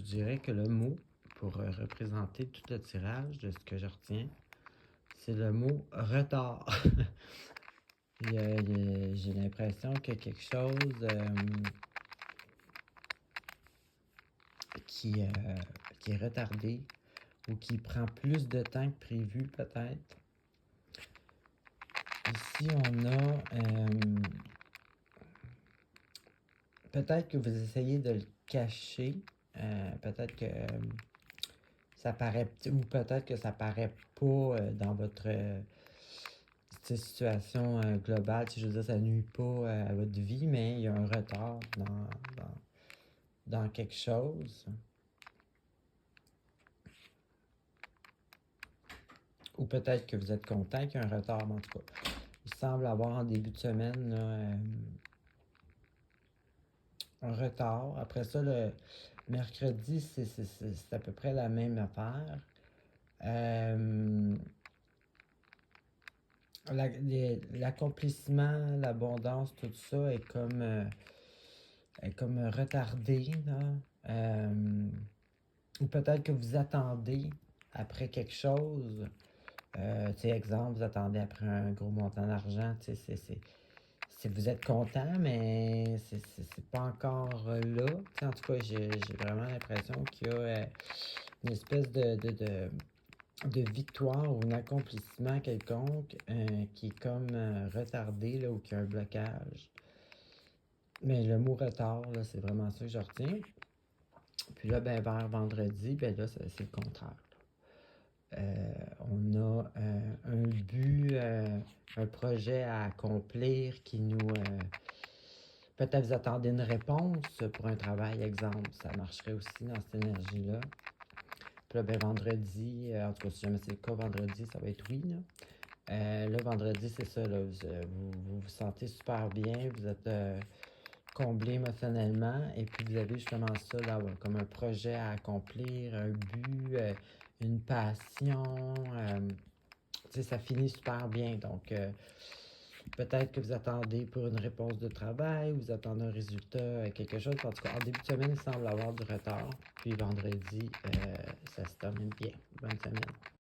dirais que le mot pour représenter tout le tirage de ce que je retiens, c'est le mot retard. J'ai l'impression qu'il y a quelque chose qui est retardé ou qui prend plus de temps que prévu peut-être. Ici, on a peut-être que vous essayez de le cacher, peut-être que ça paraît, ou peut-être que ça paraît pas dans votre situation globale. Si je veux dire, ça nuit pas à votre vie, mais il y a un retard dans quelque chose. Ou peut-être que vous êtes content qu'il y ait un retard, mais en tout cas, il semble avoir en début de semaine là, un retard. Après ça, le mercredi, c'est à peu près la même affaire. L'accomplissement, l'abondance, tout ça est comme retardé, là. Ou peut-être que vous attendez après quelque chose. Tu sais, exemple, vous attendez après un gros montant d'argent. Tu sais, vous êtes content, mais c'est pas encore là. Tu sais, en tout cas, j'ai vraiment l'impression qu'il y a une espèce de victoire ou un accomplissement quelconque qui est comme retardé là, ou qui a un blocage. Mais le mot retard, là, c'est vraiment ça que je retiens. Puis là, ben, vers vendredi, ben là, c'est le contraire. On a un but, un projet à accomplir qui nous... peut-être vous attendez une réponse pour un travail, exemple. Ça marcherait aussi dans cette énergie-là. Puis là, ben, vendredi, en tout cas, si jamais c'est le cas, vendredi, ça va être oui, là. Là, vendredi, c'est ça, là, vous vous sentez super bien, vous êtes comblé émotionnellement, et puis vous avez justement ça, là, comme un projet à accomplir, un but, une passion, tu sais, ça finit super bien, donc peut-être que vous attendez pour une réponse de travail, vous attendez un résultat, quelque chose, en tout cas, en début de semaine, il semble avoir du retard, puis vendredi, ça se termine bien. Bonne semaine.